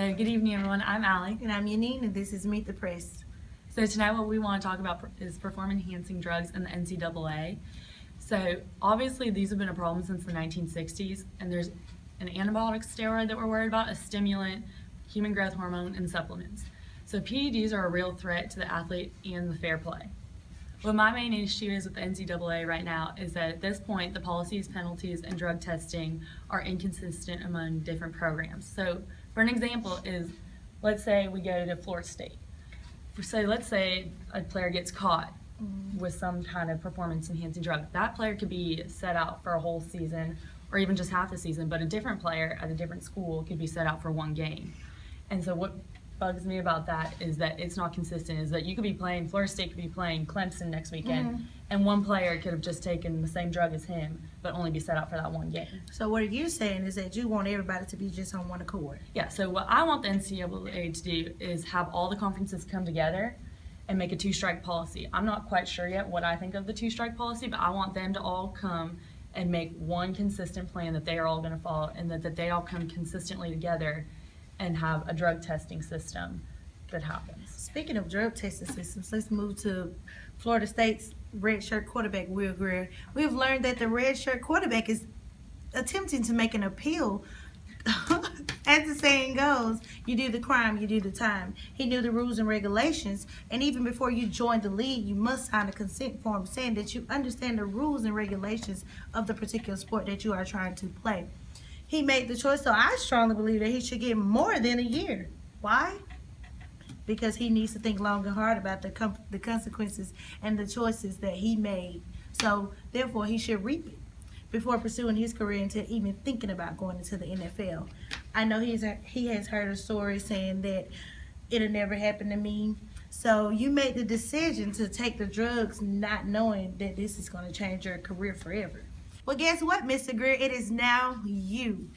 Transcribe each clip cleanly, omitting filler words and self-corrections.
So good evening, everyone. I'm Allie. And I'm Yanine, and this is Meet the Press. So tonight what we want to talk about is performance-enhancing drugs in the NCAA. So obviously these have been a problem since the 1960s, and there's an anabolic steroid that we're worried about, a stimulant, human growth hormone, and supplements. So PEDs are a real threat to the athlete and the fair play. What my main issue is with the NCAA right now is that at this point the policies, penalties, and drug testing are inconsistent among different programs. So for an example is, let's say we go to Florida State. So let's say a player gets caught with some kind of performance-enhancing drug. That player could be set out for a whole season or even just half the season, but a different player at a different school could be set out for one game. And so what bugs me about that is that it's not consistent, is that you could be playing, Florida State could be playing Clemson next weekend, and one player could have just taken the same drug as him, but only be set out for that one game. So what you're saying is that you want everybody to be just on one accord. Yeah, so what I want the NCAA to do is have all the conferences come together and make a two-strike policy. I'm not quite sure yet what I think of the two-strike policy, but I want them to all come and make one consistent plan that they are all going to follow, and that they all come consistently together and have a drug testing system that happens. Speaking of drug testing systems, let's move to Florida State's redshirt quarterback, Will Grier. We've learned that the redshirt quarterback is attempting to make an appeal. As the saying goes, you do the crime, you do the time. He knew the rules and regulations, and even before you join the league, you must sign a consent form saying that you understand the rules and regulations of the particular sport that you are trying to play. He made the choice, so I strongly believe that he should get more than a year. Why? Because he needs to think long and hard about the consequences and the choices that he made. So, therefore, he should reap it before pursuing his career into even thinking about going into the NFL. I know he has heard a story saying that it'll never happen to me. So you made the decision to take the drugs not knowing that this is going to change your career forever. Well, guess what, Mr. Grier? It is now you.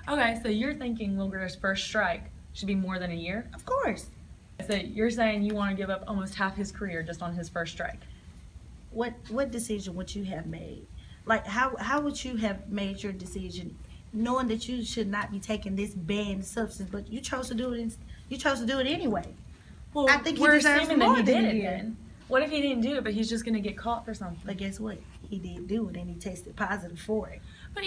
Okay, so you're thinking Will Grier's first strike should be more than a year? Of course. So you're saying you want to give up almost half his career just on his first strike? What decision would you have made? Like, how would you have made your decision, knowing that you should not be taking this banned substance, but you chose to do it? You chose to do it anyway. Well, I think he we're deserves assuming more that he than did a it year. then. What if he didn't do it, but he's just going to get caught for something? But guess what? He did do it, and he tested positive for it. But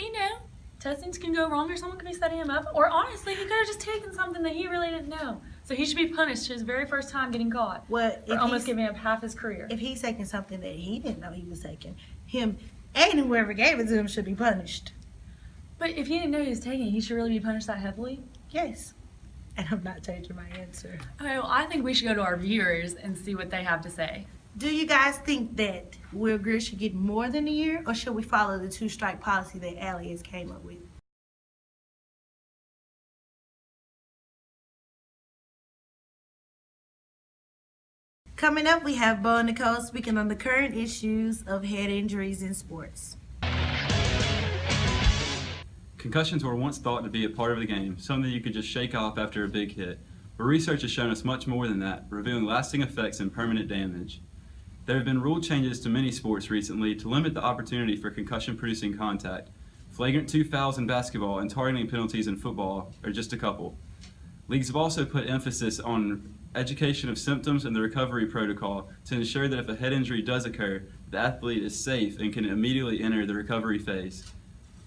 testings can go wrong, or someone could be setting him up, or honestly, he could have just taken something that he really didn't know. So he should be punished his very first time getting caught. Well, for almost giving up half his career. If he's taking something that he didn't know he was taking, him and whoever gave it to him should be punished. But if he didn't know he was taking it, he should really be punished that heavily? Yes. And I'm not changing my answer. Okay, well, I think we should go to our viewers and see what they have to say. Do you guys think that Will Grier should get more than a year, or should we follow the two-strike policy that Allie has came up with? Coming up, we have Bo and Nicole speaking on the current issues of head injuries in sports. Concussions were once thought to be a part of the game, something you could just shake off after a big hit. But research has shown us much more than that, revealing lasting effects and permanent damage. There have been rule changes to many sports recently to limit the opportunity for concussion-producing contact. Flagrant 2 fouls in basketball and targeting penalties in football are just a couple. Leagues have also put emphasis on education of symptoms and the recovery protocol to ensure that if a head injury does occur, the athlete is safe and can immediately enter the recovery phase.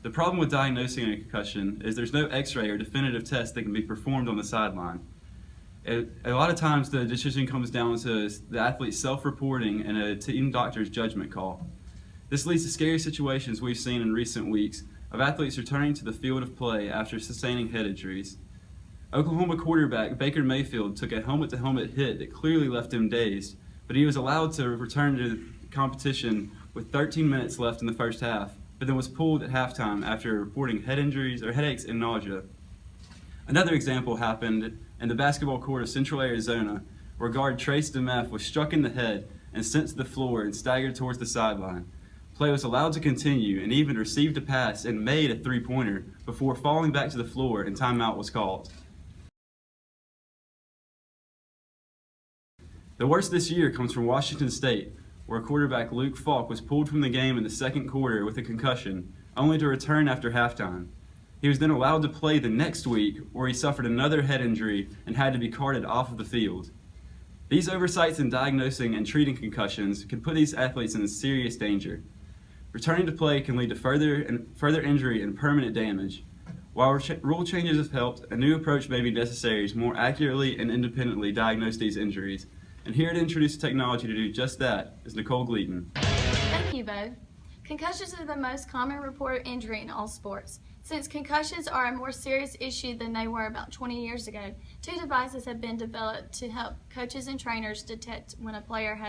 The problem with diagnosing a concussion is there's no x-ray or definitive test that can be performed on the sideline. A lot of times the decision comes down to the athlete's self-reporting and a team doctor's judgment call. This leads to scary situations we've seen in recent weeks of athletes returning to the field of play after sustaining head injuries. Oklahoma quarterback Baker Mayfield took a helmet-to-helmet hit that clearly left him dazed, but he was allowed to return to competition with 13 minutes left in the first half, but then was pulled at halftime after reporting head injuries or headaches and nausea. Another example happened in the basketball court of Central Arizona, where guard Trace DeMeff was struck in the head and sent to the floor and staggered towards the sideline. Play was allowed to continue and even received a pass and made a three-pointer before falling back to the floor and timeout was called. The worst this year comes from Washington State, where quarterback Luke Falk was pulled from the game in the second quarter with a concussion, only to return after halftime. He was then allowed to play the next week, where he suffered another head injury and had to be carted off of the field. These oversights in diagnosing and treating concussions can put these athletes in serious danger. Returning to play can lead to further injury and permanent damage. While rule changes have helped, a new approach may be necessary to more accurately and independently diagnose these injuries. And here to introduce technology to do just that is Nicole Gleaton. Thank you, Bo. Concussions are the most common reported injury in all sports. Since concussions are a more serious issue than they were about 20 years ago, 2 devices have been developed to help coaches and trainers detect when a player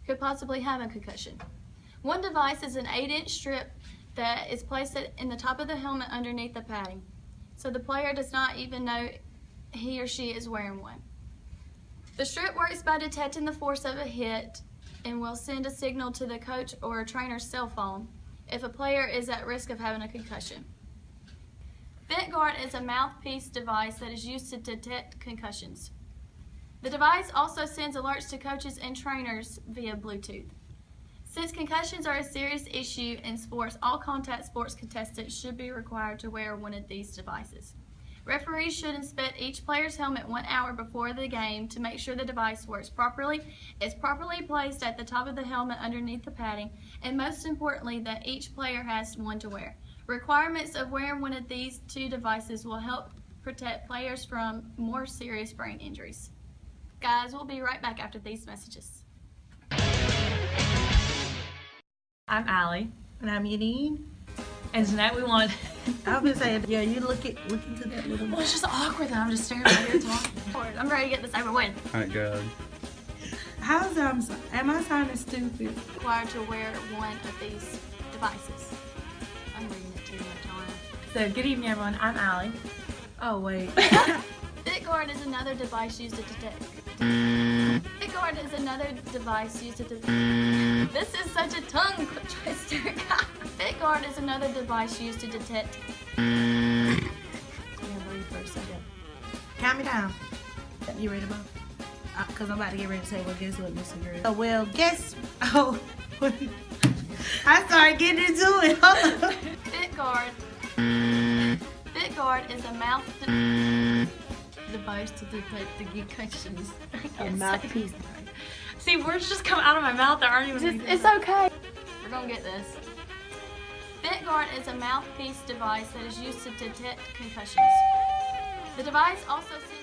could possibly have a concussion. One device is an 8-inch strip that is placed in the top of the helmet underneath the padding, so the player does not even know he or she is wearing one. The strip works by detecting the force of a hit and will send a signal to the coach or a trainer's cell phone if a player is at risk of having a concussion. VentGuard is a mouthpiece device that is used to detect concussions. The device also sends alerts to coaches and trainers via Bluetooth. Since concussions are a serious issue in sports, all contact sports contestants should be required to wear one of these devices. Referees should inspect each player's helmet 1 hour before the game to make sure the device works properly, is properly placed at the top of the helmet underneath the padding, and most importantly, that each player has one to wear. Requirements of wearing one of these 2 devices will help protect players from more serious brain injuries. Guys, we'll be right back after these messages. I'm Allie, And I'm Yanine. and tonight we want. I was saying, yeah, you look into that little. Well, it's just awkward that I'm just staring right here talking. I'm ready to get this over with. All right, go ahead. How's am I sounding stupid? Required to wear one of these devices. I'm reading it too much on. So, good evening, everyone. I'm Allie. Oh wait. VentGuard is another device used to detect. VentGuard is another device used to detect. This is such a tongue twister. VentGuard is another device used to detect. I'm gonna breathe for a second. Calm me down. You ready, Bob? Because I'm about to get ready to say, well, guess what, Mr. Girl? Oh, well, guess. Oh, I started getting into it. Hold on. VentGuard is a mouth device to detect the concussions. A mouthpiece. See, words just come out of my mouth that aren't even. It's okay. We're gonna get this. VentGuard is a mouthpiece device that is used to detect concussions. The device also sends